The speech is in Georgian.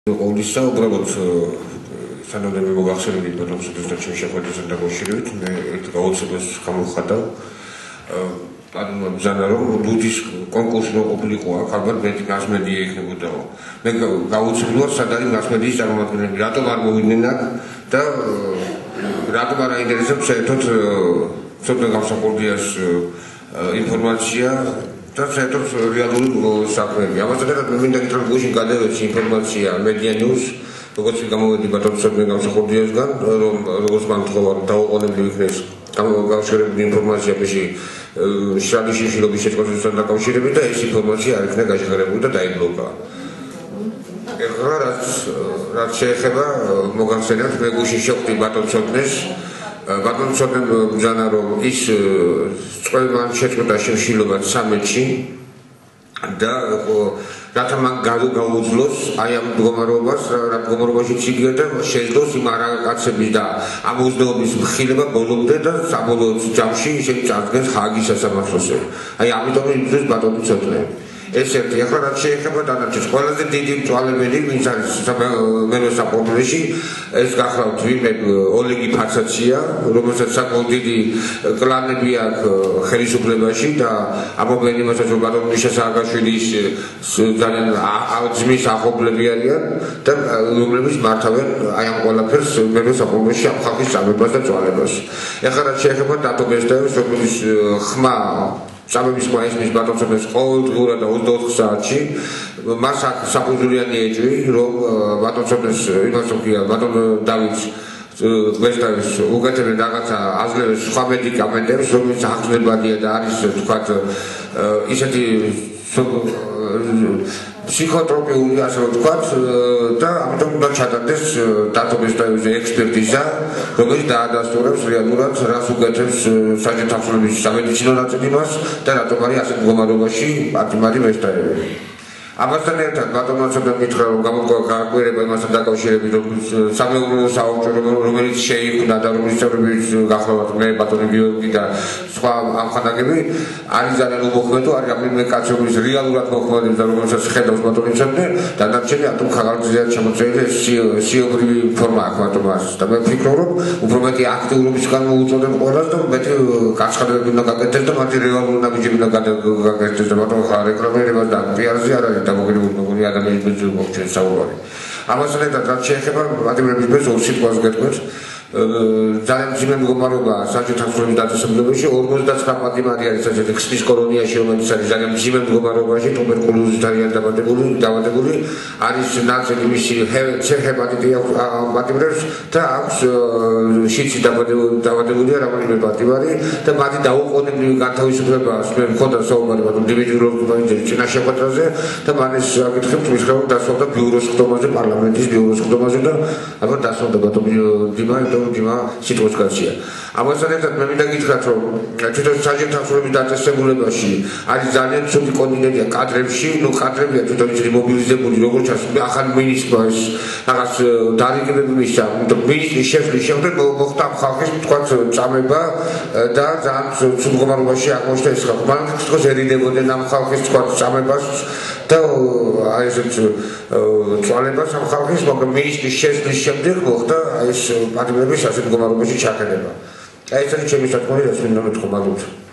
Ყოვლისა უბრალოდ სანამდე მოგახსენებთ ბატონ სუპერსტარ ჩემი შეხვედრასთან დაკავშირებით მე ერთ გაოცებას გამოვხატავ ანუ ბრძანა რომ ლუდის კონკურსი რო ყოფილიყო აქ ალბათ მეტი მასმედია იქნებოდაო მე გაუცნობლად სად არის მასმედიის წარმომადგენლები რატომ არ მოვიდნენ აქ და რატომ არ აინტერესებს საერთოდ ცოტა გამსახურდიას ინფორმაცია და საერთოდ რეალური საქმეები. ამასთან ერთად მე მინდა გითხრათ გუშინ გადავეცი ინფორმაცია Media News, როგორც გამოვედი ბატონ ცოტნე გამსახურდიასგან, რომ როგორც მანთხოვა დაუყოვნებლივ იქნეს გამოსხერებული ინფორმაცია მეში შრალიშის შილობის შეწყობასთან დაკავშირებით და ეს ინფორმაცია არ იქნა გაჟღერებული და დაიბლოკა. ეხლა რაც შეეხება მოგახსენებთ მე გუშინ შევხვდი ბატონ ცოტნეს ბატონ ცოტნე ბრძანა რომ ის წვევან შეწყვეტა შილობა 13-ში და რათა მან გაუძლოს აი ამ მდგომარეობას რა მდგომარეობაში ციგია და შეძლოს იმ არაკაცების და ამ უზნეობის მხილება ბოლომდე და საბოლოო ჯამში ისინი წარდგეს ჰააგის სასამართლოზე აი ამიტომ იბრძვის ბატონი ცოტნე ეს ერთი ახლა რაც შეეხება დანარჩენს ყველაზე დიდი მწვალებელი ვინც არის მერვე საფრთხეში ეს გახლავთ ვინმე ოლეგი ფაცაცია რომელსაც საკმაოდ დიდი კლანები აქვს ხელისუფლებაში და ამობენ იმასაც რომ ბატონ მიშა სააკაშვილის ძალიან ძმის ახლობლები არიან და რომლებიც მართავენ აი ამ ყველაფერს მერვე საფრთხეში ამ ხალხის წამებას და წვალებას ახლა რაც შეეხება დატო ბესტაევს რომელიც ხმა სამების მაისის ბატონ ცოტნეს ყოველდღურად და 24 საათში მას საფუძვლიანი ეჭვი რომ ბატონ ცოტნეს იმას ვქია ბატონ დავითს ბესტაევს უკეთებენ რაღაცა აძლევს სხვა მედიკამენტებს რომელიც აღზრდებადია და არის თქვათ ისეთი ფსიქოტროპიული ასე ვთქვათ და ამიტომ უნდა ჩატარდეს დატო ბესტაევის ექსპერტიზა რომელიც დაადასტურებს რეალურად რას უკეთებს საჯარო თანხმობის სამედიცინო ნაწილი მას და რატომ არის ასეთ მდგომარეობაში პატიმარი ბესტაევი ამასთან ერთად ბატონმა ცოტა მითხრა რომ გამოგვაკვირება იმასთან დაკავშირებით რომ სამეურნეო საავტორო რომელიც შეიქმნა და რომლის წევრებიც გახლავთ მე ბატონი გიორგი და სხვა ამხანაგები არის ძალიან უმოქმედო არის რამე კაცების რეალურად მოქმედებს და რომელსაც ხედავს ბატონი ცოტნე და დარჩენილი ატომ ხალხზეა შემოწმებული სიობრივი ფორმა აქვს ბატონმას და მე ვფიქრობ რომ უფრო მეტი აქტიურობის გამოუწოდებ ყველას და მეტი გაცხადებები უნდა გაკეთდეს და მათი რეალური ნაბიჯები უნდა გაკეთდეს და ბატონ ხარ რეკლამირება და პიარზე არ არის დამოგრებული ადამიანების მოხდენ საუბარი. ამასთან ერთად რაც შეეხება ადამიანების ბეზ ორ სიტყვას გეტყვით ძალიან ძიმე მდგომარეობა საჯარო თანხმობის დაწესებულებაში 59 პატიმარი არის ასეთი ქსნის კოლონიაში რომელიც არის ძალიან ძიმე მდგომარეობაში ტუბერკულოზით არიან დაავადებული არის ნაწილი მისი ჰეპატიტი პატიმრებს და აქვს შიცი დაავადებულია რომელიმე პატიმარი და მათი დაუყოვნებლივი განთავისუფლება მე მქონდა საუბარი ბატონ დიმიტრი რობინიძის წინა შეხვედრაზე და მან ეს აკითხებთ მის ხელს დასვამდა ბიუროს ხდომაზე პარლამენტის ბიუროს ხდომაზე და ალბათ დასვამდა ბატონ დიმა დიმა სიტუაცია. ამასთან ერთად მე მინდა გითხრათ რომ თვითონ საჯარო თანხმობის დაწესებულებაში არის ძალიან ცუდი კონტინენტია კადრებში, ნუ კადრებია თვითონ ისინი მობილიზებული როგორც ჩანს ახალ მინისტრს რაღაც დარიგებები მისცა, იმიტომ მინისტრის შეცვლის შემდეგ მოხდა ხალხის თქვა წამება და ძალიან ცუდ მდგომარეობაში აღმოჩნდა ეს ხალხი. მან თქოს ერიდებოდნენ ამ ხალხის თქვა წამებას და აი ეს წვალებას ამ ხალხის მაგრამ მინისტრის შეცვლის შემდეგ მოხდა ეს პატიმრების ასეთ მდგომარეობაში ჩაყენება. აი ეს არის ჩემი საკუთარი რას მინდა მეთქვა მაგით.